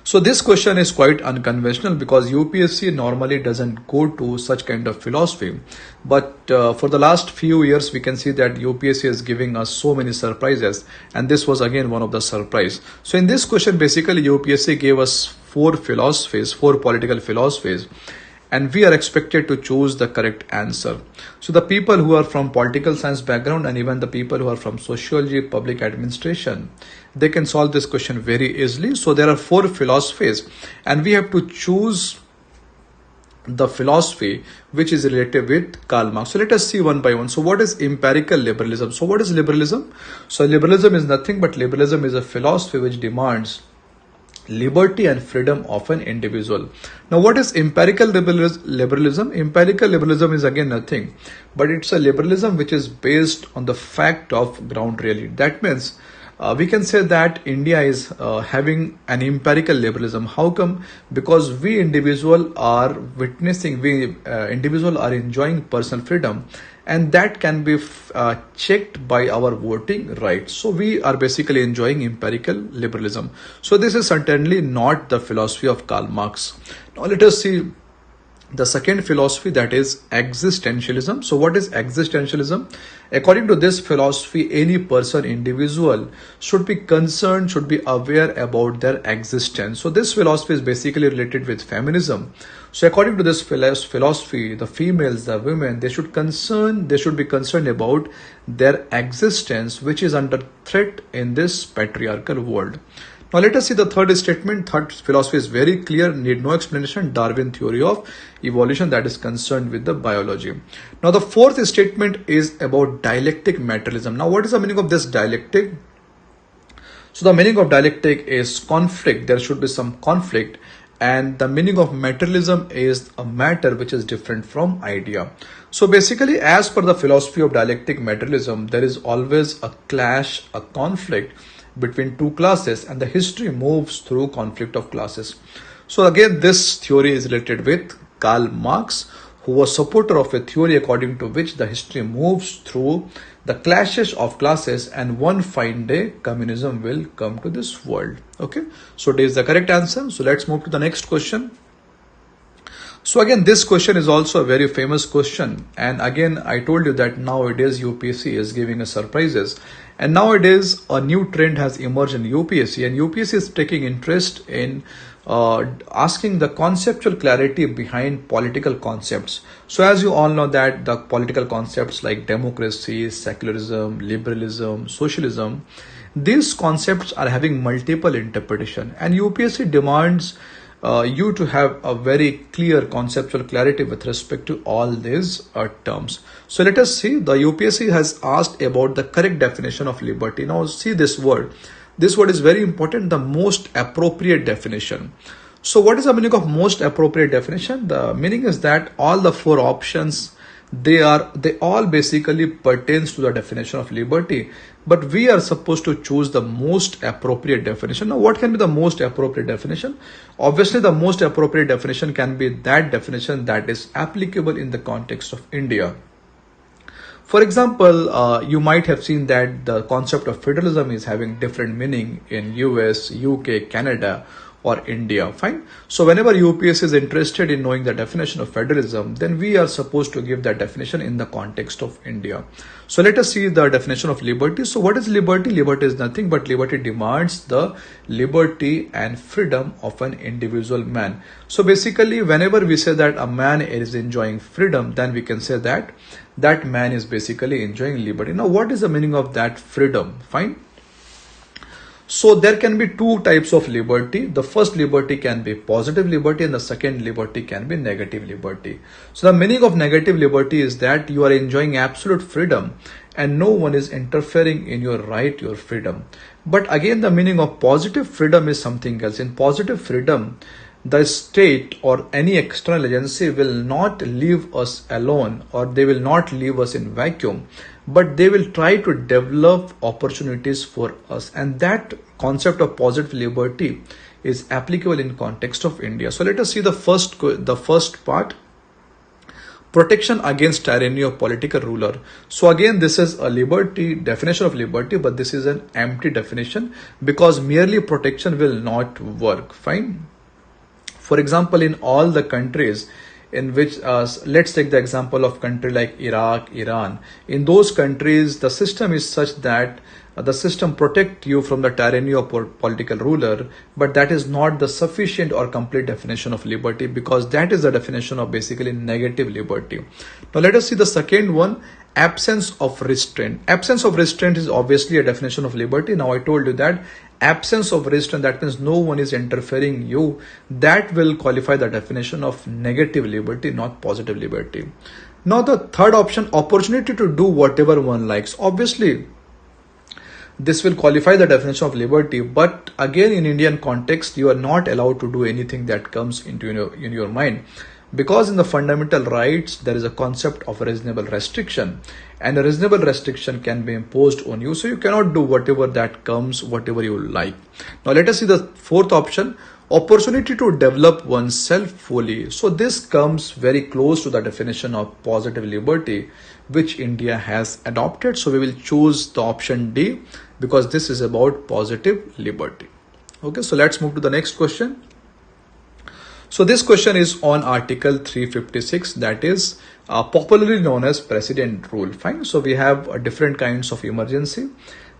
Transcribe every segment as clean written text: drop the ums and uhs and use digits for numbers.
So this question is quite unconventional because UPSC normally doesn't go to such kind of philosophy. But for the last few years, we can see that UPSC is giving us so many surprises, and this was again one of the surprise. So in this question, basically UPSC gave us four philosophies, four political philosophies, and we are expected to choose the correct answer. So the people who are from political science background and even the people who are from sociology, public administration, they can solve this question very easily. So there are four philosophies and we have to choose the philosophy which is related with Karl Marx. So let us see one by one. So what is empirical liberalism? So what is liberalism? So liberalism is nothing but liberalism is a philosophy which demands liberty and freedom of an individual. Now, what is empirical liberalism? Empirical liberalism is again nothing, but it's a liberalism which is based on the fact of ground reality. That means we can say that India is having an empirical liberalism. How come? Because we individual are witnessing, we individual are enjoying personal freedom, and that can be checked by our voting rights. So we are basically enjoying empirical liberalism. So this is certainly not the philosophy of Karl Marx. Now let us see the second philosophy, that is existentialism. So what is existentialism? According to this philosophy, any person, individual should be concerned, should be aware about their existence. So this philosophy is basically related with feminism. So according to this philosophy, the females, the women, they should be concerned about their existence, which is under threat in this patriarchal world. Now let us see the third statement. Third philosophy is very clear, need no explanation. Darwin theory of evolution, that is concerned with the biology. Now the fourth statement is about dialectic materialism. Now what is the meaning of this dialectic? So the meaning of dialectic is conflict. There should be some conflict. And the meaning of materialism is a matter which is different from idea. So basically, as per the philosophy of dialectic materialism, there is always a clash, a conflict between two classes, and the history moves through conflict of classes. So again, this theory is related with Karl Marx, who was supporter of a theory according to which the history moves through the clashes of classes, and one fine day communism will come to this world. Okay, so it is the correct answer. So let's move to the next question. So again, this question is also a very famous question, and again I told you that nowadays UPSC is giving us surprises, and nowadays a new trend has emerged in UPSC, and UPSC is taking interest in asking the conceptual clarity behind political concepts. So as you all know that the political concepts like democracy, secularism, liberalism, socialism, these concepts are having multiple interpretation, and UPSC demands you to have a very clear conceptual clarity with respect to all these terms. So let us see, the UPSC has asked about the correct definition of liberty. Now see this word. This word is very important, the most appropriate definition. So what is the meaning of most appropriate definition? The meaning is that all the four options, they all basically pertains to the definition of liberty, but we are supposed to choose the most appropriate definition. Now what can be the most appropriate definition? Obviously the most appropriate definition can be that definition that is applicable in the context of India. For example, you might have seen that the concept of federalism is having different meaning in US, UK, Canada, or India. Fine. So whenever UPSC is interested in knowing the definition of federalism, then we are supposed to give that definition in the context of India. So let us see the definition of liberty. So what is liberty? Liberty is nothing but liberty demands the liberty and freedom of an individual man. So basically, whenever we say that a man is enjoying freedom, then we can say that that man is basically enjoying liberty. Now what is the meaning of that freedom? Fine. So there can be two types of liberty. The first liberty can be positive liberty and the second liberty can be negative liberty. So the meaning of negative liberty is that you are enjoying absolute freedom and no one is interfering in your right, your freedom. But again, the meaning of positive freedom is something else. In positive freedom, the state or any external agency will not leave us alone, or they will not leave us in vacuum, but they will try to develop opportunities for us. And that concept of positive liberty is applicable in context of India. So let us see the first part. protection against tyranny of political ruler. So again, this is a liberty definition of liberty, but this is an empty definition because merely protection will not work. Fine. For example, in all the countries in which, let's take the example of country like Iraq, Iran. In those countries, the system is such that the system protect you from the tyranny of political ruler, but that is not the sufficient or complete definition of liberty, because that is the definition of basically negative liberty. Now let us see the second one, absence of restraint. Absence of restraint is obviously a definition of liberty. Now I told you that absence of restraint, that means no one is interfering you, that will qualify the definition of negative liberty, not positive liberty. Now the third option, opportunity to do whatever one likes. Obviously this will qualify the definition of liberty, but again in Indian context you are not allowed to do anything that comes into your mind, because in the fundamental rights there is a concept of reasonable restriction, and a reasonable restriction can be imposed on you, so you cannot do whatever that comes, whatever you like. Now let us see the fourth option, opportunity to develop oneself fully. So this comes very close to the definition of positive liberty which India has adopted. So we will choose the option D because this is about positive liberty. Okay, so let's move to the next question. So this question is on Article 356, that is popularly known as President Rule. Fine. So we have different kinds of emergency.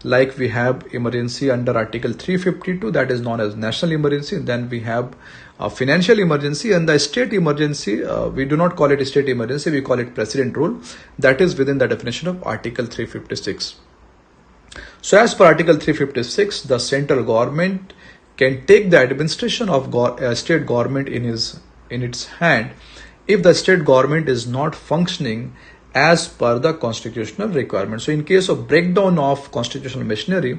Like we have emergency under Article 352, that is known as national emergency. Then we have financial emergency, and the state emergency, we do not call it a state emergency, we call it President Rule. That is within the definition of Article 356. So as per Article 356, the central government can take the administration of state government in its hand if the state government is not functioning as per the constitutional requirement. So in case of breakdown of constitutional machinery,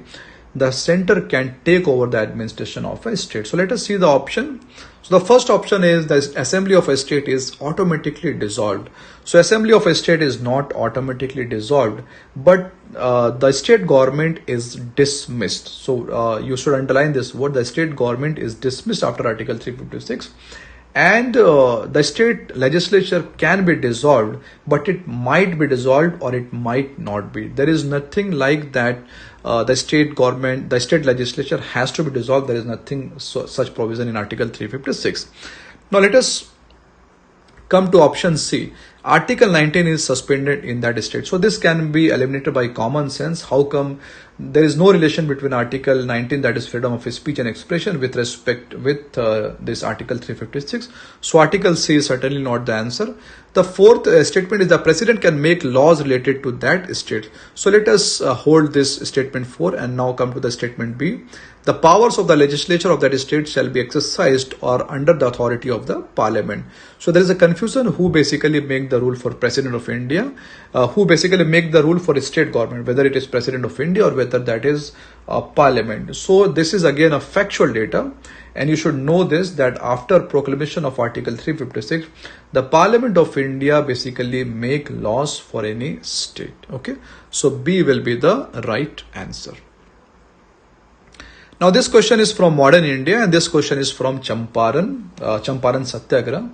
the center can take over the administration of a state. So let us see the option. So the first option is the assembly of a state is automatically dissolved. So assembly of a state is not automatically dissolved, but the state government is dismissed. So you should underline this word, the state government is dismissed after Article 356. And the state legislature can be dissolved, but it might be dissolved or it might not be. There is nothing like that. The state government, the state legislature has to be dissolved. There is nothing such provision in Article 356. Now let us come to option C. Article 19 is suspended in that state. So this can be eliminated by common sense. How come? There is no relation between Article 19, that is freedom of speech and expression, with respect with this Article 356. So Article C is certainly not the answer. The fourth statement is the president can make laws related to that state. So let us hold this statement 4 and now come to the statement B. The powers of the legislature of that state shall be exercised or under the authority of the parliament. So there is a confusion who basically make the rule for president of India, who basically make the rule for state government, whether it is president of India or whether that is parliament. So this is again a factual data, and you should know this, that after proclamation of Article 356, the Parliament of India basically make laws for any state. Okay, so B will be the right answer. Now this question is from modern India, and this question is from Champaran Satyagraha.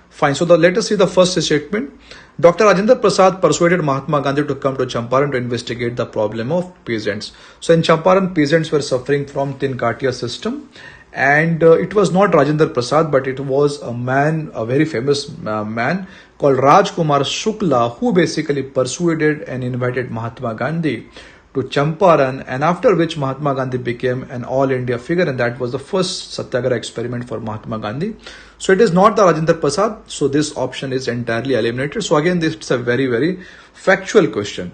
Fine. So let us see the first statement. Dr. Rajendra Prasad persuaded Mahatma Gandhi to come to Champaran to investigate the problem of peasants. So in Champaran, peasants were suffering from Tinkatia system, and it was not Rajendra Prasad, but it was a man, a very famous man called Rajkumar Shukla, who basically persuaded and invited Mahatma Gandhi to Champaran, and after which Mahatma Gandhi became an all India figure, and that was the first Satyagraha experiment for Mahatma Gandhi. So it is not the Rajendra Prasad, so this option is entirely eliminated. So again, this is a very, very factual question.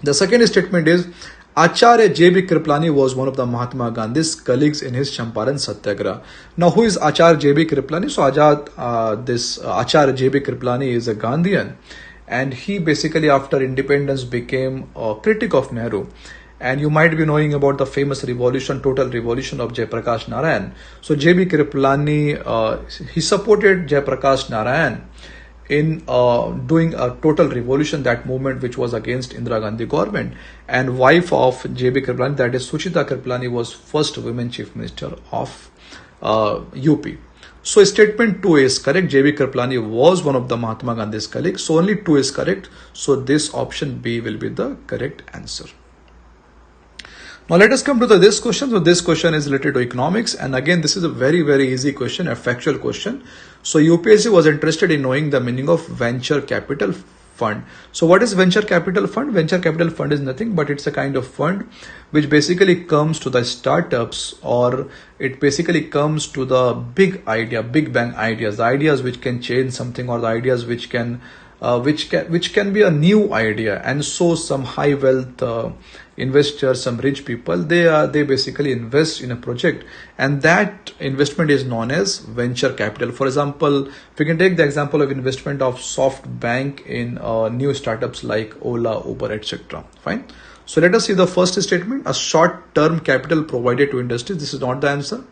The second statement is Acharya J.B. Kriplani was one of the Mahatma Gandhi's colleagues in his Champaran Satyagraha. Now, who is Acharya J.B. Kriplani? So Acharya J.B. Kriplani is a Gandhian, and he basically after independence became a critic of Nehru. And you might be knowing about the famous revolution, total revolution of Jayaprakash Narayan. So J.B. Kriplani, he supported Jayaprakash Narayan in doing a total revolution, that movement which was against Indira Gandhi government. And wife of J.B. Kriplani, that is Suchita Kriplani, was first women chief minister of UP. So statement 2 is correct. J.B. Kripalani was one of the Mahatma Gandhi's colleagues. So only 2 is correct. So this option B will be the correct answer. Now let us come to this question. So this question is related to economics, and again this is a very easy question, a factual question. So UPSC was interested in knowing the meaning of venture capital fund. So what is venture capital fund? Venture capital fund is nothing but it's a kind of fund which basically comes to the startups, or it basically comes to the big bang ideas, the ideas which can change something, or the ideas which can be a new idea. And so some high wealth investors, some rich people, they basically invest in a project, and that investment is known as venture capital. For example, we can take the example of investment of SoftBank in new startups like Ola, Uber, etc. Fine. So let us see the first statement. A short-term capital provided to industry. This is not the answer.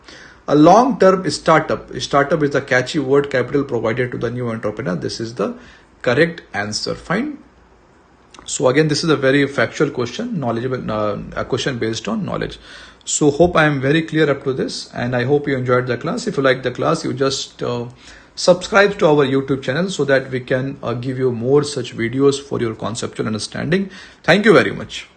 A long-term startup. Startup is the catchy word. Capital provided to the new entrepreneur. This is the correct answer. Fine. So again, this is a very factual question, knowledgeable, a question based on knowledge. So hope I am very clear up to this, and I hope you enjoyed the class. If you like the class, you just subscribe to our YouTube channel so that we can give you more such videos for your conceptual understanding. Thank you very much.